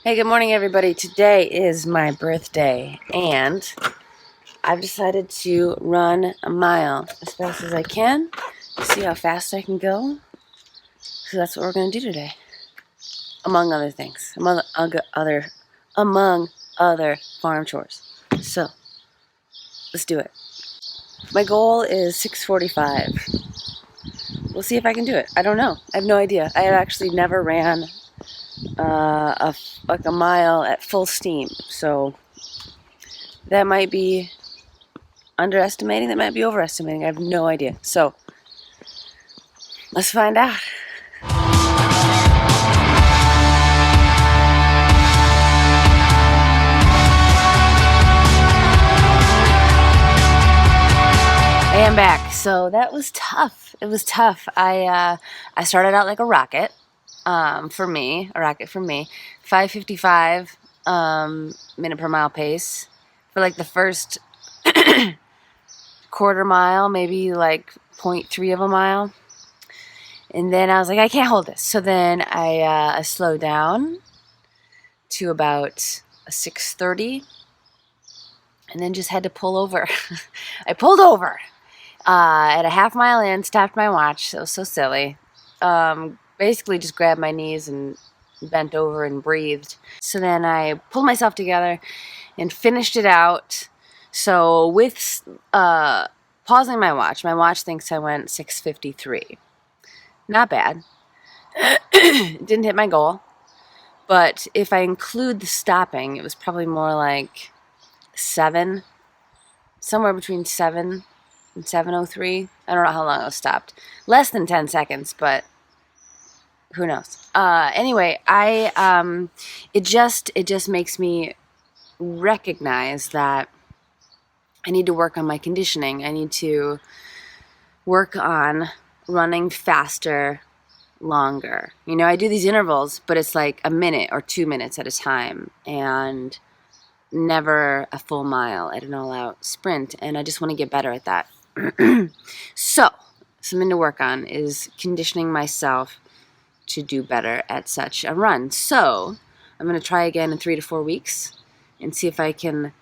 Hey, good morning, everybody. Today is my birthday, and I've decided to run a mile as fast as I can to see how fast I can go. So that's what we're going to do today, among other things, among other farm chores. So let's do it. My goal is 6:45. We'll see if I can do it. I don't know. I have no idea. I have actually never ran like a mile at full steam, so that might be underestimating, that might be overestimating. I have no idea. So let's find out. I am back. So that was tough. It was tough. I started out like a rocket. For me, 5:55 minute per mile pace for like the first quarter mile, maybe like 0.3 of a mile. And then I was like, I can't hold this. So then I slowed down to about a 6:30, and then just had to pull over. I pulled over at a half mile in, stopped my watch. That was so silly. Basically just grabbed my knees and bent over and breathed. So then I pulled myself together and finished it out. So with pausing my watch thinks I went 6:53. Not bad. Didn't hit my goal. But if I include the stopping, it was probably more like 7, somewhere between 7 and 7:03. I don't know how long I was stopped. Less than 10 seconds, but who knows? Anyway, it just makes me recognize that I need to work on my conditioning. I need to work on running faster, longer. You know, I do these intervals, but it's like a minute or 2 minutes at a time, and never a full mile at an all-out sprint, and I just want to get better at that. So, something to work on is conditioning myself to do better at such a run. So, I'm going to try again in 3 to 4 weeks and see if I can,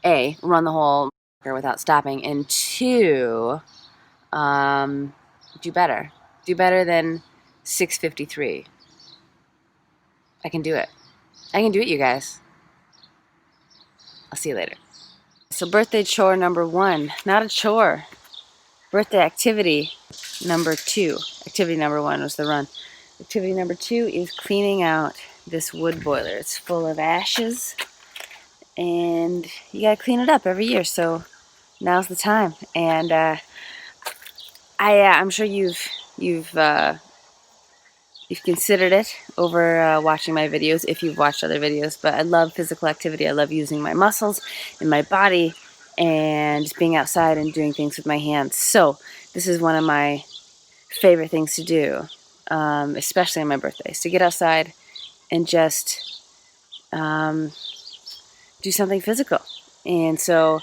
A, run the whole without stopping, and 2, do better. Do better than 6:53. I can do it. I can do it, you guys. I'll see you later. So birthday chore number 1. Not a chore. Birthday activity number 2. Activity number 1 was the run. Activity number 2 is cleaning out this wood boiler. It's full of ashes, and you gotta clean it up every year, so now's the time. And I'm sure you've considered it over watching my videos, if you've watched other videos. But I love physical activity. I love using my muscles and my body and just being outside and doing things with my hands. So this is one of my favorite things to do, especially on my birthdays, to get outside and just do something physical. And so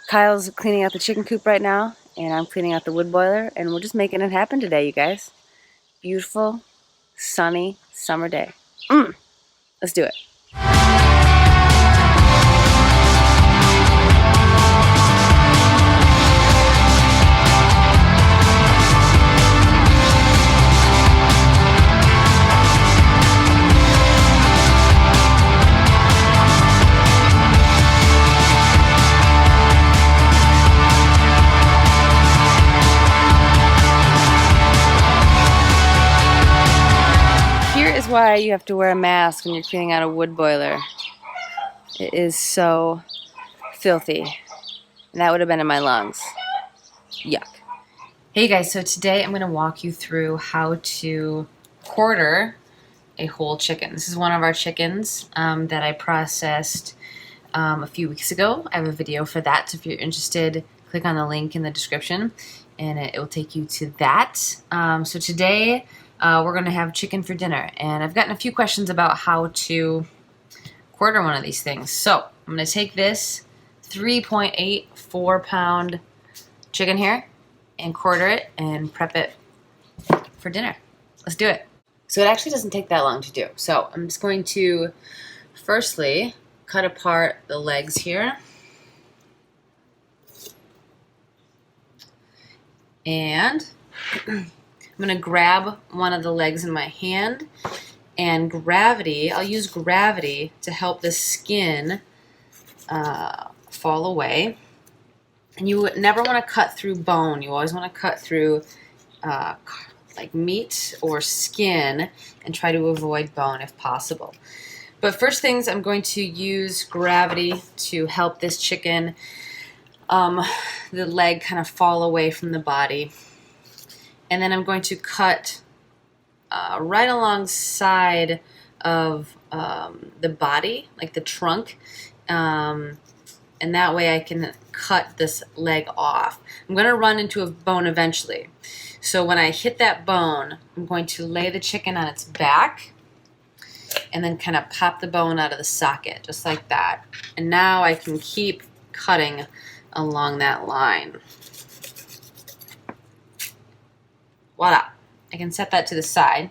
Kyle's cleaning out the chicken coop right now, and I'm cleaning out the wood boiler, and we're just making it happen today, you guys. Beautiful, sunny summer day. Let's do it. Why you have to wear a mask when you're cleaning out a wood boiler. It is so filthy. And that would have been in my lungs. Yuck. Hey guys, so today I'm going to walk you through how to quarter a whole chicken. This is one of our chickens that I processed a few weeks ago. I have a video for that, so if you're interested, click on the link in the description and it will take you to that. So today we're going to have chicken for dinner, and I've gotten a few questions about how to quarter one of these things. So I'm going to take this 3.84 pound chicken here and quarter it and prep it for dinner. Let's do it. So it actually doesn't take that long to do. So I'm just going to firstly cut apart the legs here. And I'm going to grab one of the legs in my hand, and I'll use gravity to help the skin fall away. And you never want to cut through bone. You always want to cut through like meat or skin and try to avoid bone if possible. But first things, I'm going to use gravity to help this chicken, the leg kind of fall away from the body. And then I'm going to cut right alongside of the body, like the trunk, and that way I can cut this leg off. I'm going to run into a bone eventually. So when I hit that bone, I'm going to lay the chicken on its back and then kind of pop the bone out of the socket, just like that. And now I can keep cutting along that line. Voila. I can set that to the side.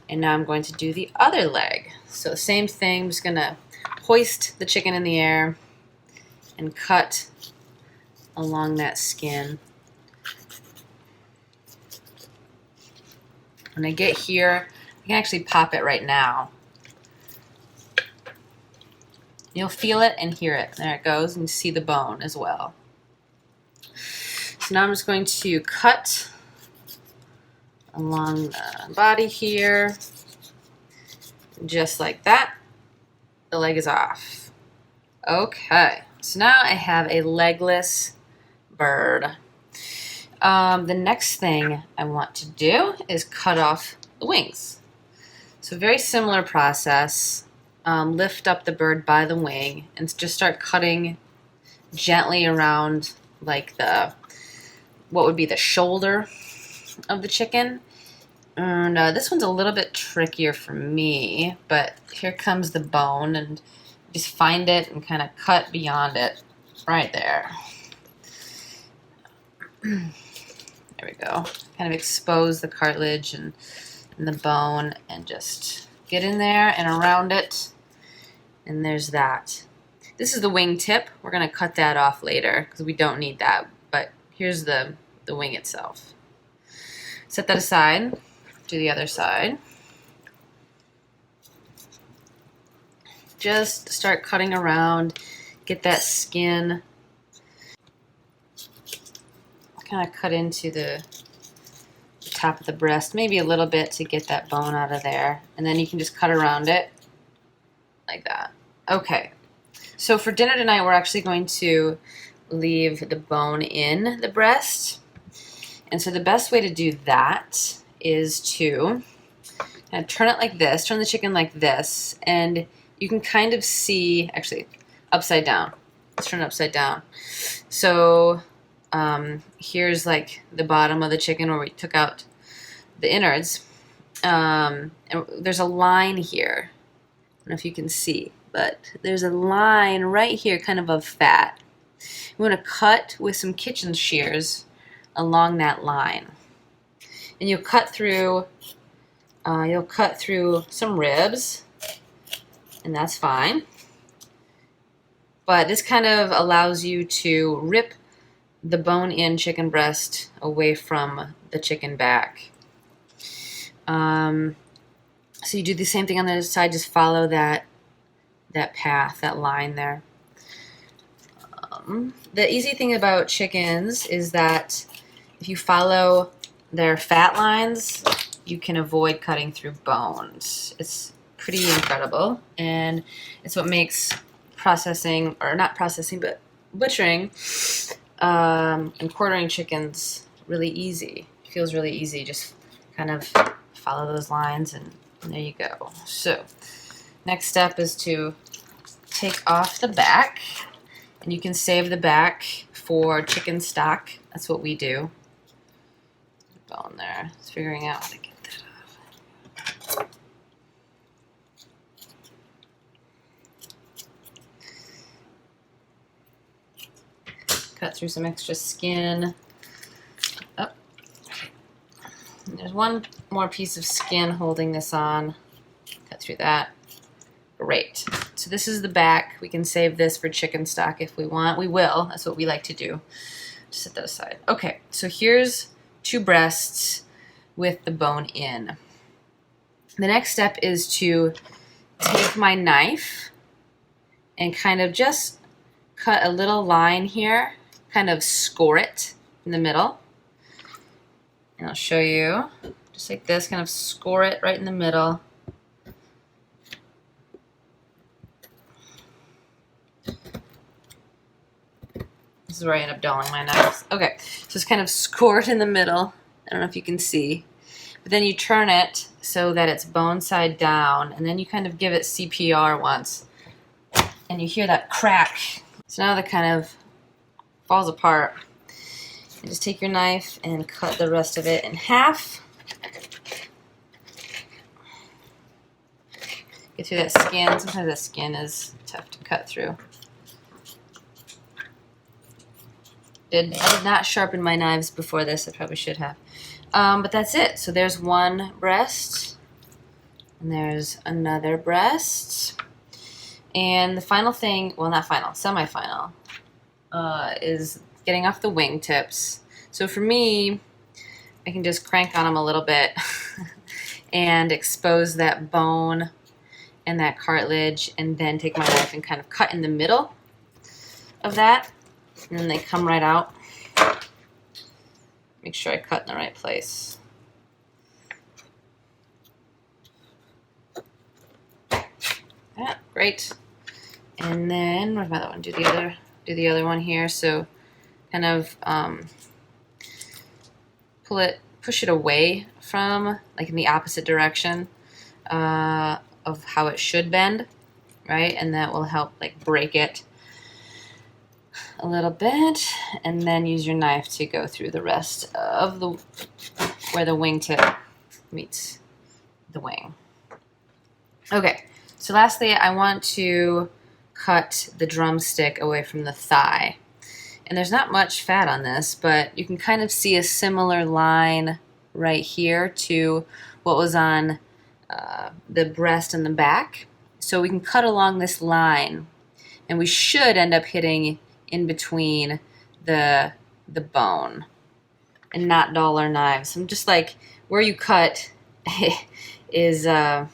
And now I'm going to do the other leg. So same thing, I'm just going to hoist the chicken in the air and cut along that skin. When I get here, I can actually pop it right now. You'll feel it and hear it. There it goes, and you see the bone as well. So now I'm just going to cut along the body here, just like that. The leg is off. Okay, so now I have a legless bird. The next thing I want to do is cut off the wings. So very similar process. Lift up the bird by the wing and just start cutting gently around like what would be the shoulder of the chicken. And this one's a little bit trickier for me, but here comes the bone, and just find it and kind of cut beyond it right there. There we go. Kind of expose the cartilage and the bone and just get in there and around it. And there's that. This is the wing tip. We're going to cut that off later because we don't need that. But here's the wing itself. Set that aside. Do the other side. Just start cutting around. Get that skin. Kind of cut into the top of the breast, maybe a little bit to get that bone out of there. And then you can just cut around it like that. Okay, so for dinner tonight, we're actually going to leave the bone in the breast. And so the best way to do that is to kind of turn it like this, turn the chicken like this, and you can kind of see, actually, upside down. Let's turn it upside down. So here's like the bottom of the chicken where we took out the innards. And there's a line here. I don't know if you can see, but there's a line right here, kind of fat. We want to cut with some kitchen shears along that line. And you'll cut through some ribs, and that's fine. But this kind of allows you to rip the bone-in chicken breast away from the chicken back. So you do the same thing on the other side. Just follow that path, that line there. The easy thing about chickens is that if you follow their fat lines, you can avoid cutting through bones. It's pretty incredible, and it's what makes processing, or not processing, but butchering and quartering chickens really easy. It feels really easy. Just kind of follow those lines, and there you go. So next step is to take off the back, and you can save the back for chicken stock. That's what we do. Bone there. Just figuring out how to get that off. Cut through some extra skin. Oh, and there's one more piece of skin holding this on. Cut through that. Great. So this is the back. We can save this for chicken stock if we want. We will. That's what we like to do. Just set that aside. Okay, so here's 2 breasts with the bone in. The next step is to take my knife and kind of just cut a little line here, kind of score it in the middle. And I'll show you, just like this, kind of score it right in the middle. This is where I end up dulling my knives. Okay, so it's kind of scored in the middle. I don't know if you can see. But then you turn it so that it's bone side down, and then you kind of give it CPR once. And you hear that crack. So now that kind of falls apart. And just take your knife and cut the rest of it in half. Get through that skin. Sometimes that skin is tough to cut through. I did not sharpen my knives before this. I probably should have. But that's it. So there's one breast. And there's another breast. And the final thing, well, not final, semi-final, is getting off the wing tips. So for me, I can just crank on them a little bit and expose that bone and that cartilage, and then take my knife and kind of cut in the middle of that. And then they come right out. Make sure I cut in the right place. Yeah, great. And then where's my other one? Do the other one here. So kind of push it away from, like in the opposite direction of how it should bend, right? And that will help like break it a little bit, and then use your knife to go through the rest of the where the wingtip meets the wing. Okay, so lastly, I want to cut the drumstick away from the thigh. And there's not much fat on this, but you can kind of see a similar line right here to what was on the breast and the back. So we can cut along this line, and we should end up hitting in between the bone and not dull our knives. I'm just like, where you cut is how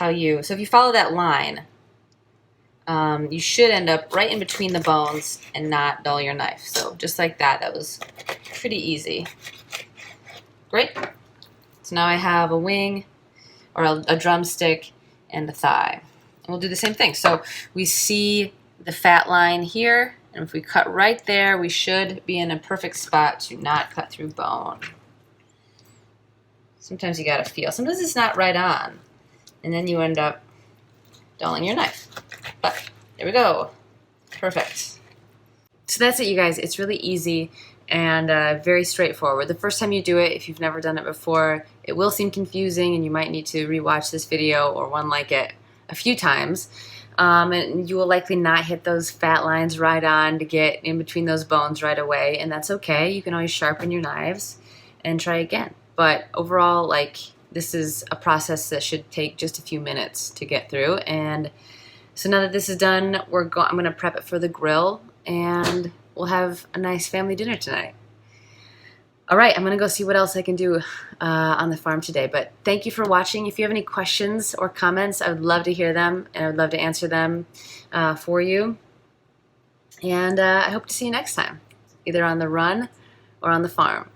you, so if you follow that line, you should end up right in between the bones and not dull your knife. So just like that, that was pretty easy. Great. So now I have a wing, or a drumstick, and a thigh. And we'll do the same thing. So we see the fat line here, and if we cut right there, we should be in a perfect spot to not cut through bone. Sometimes you gotta feel. Sometimes it's not right on, and then you end up dulling your knife. But there we go. Perfect. So that's it, you guys. It's really easy and very straightforward. The first time you do it, if you've never done it before, it will seem confusing, and you might need to rewatch this video or one like it a few times. And you will likely not hit those fat lines right on to get in between those bones right away, and that's okay. You can always sharpen your knives and try again. But overall, like, this is a process that should take just a few minutes to get through. And so now that this is done, I'm going to prep it for the grill, and we'll have a nice family dinner tonight. All right, I'm going to go see what else I can do on the farm today. But thank you for watching. If you have any questions or comments, I would love to hear them, and I would love to answer them for you. And I hope to see you next time, either on the run or on the farm.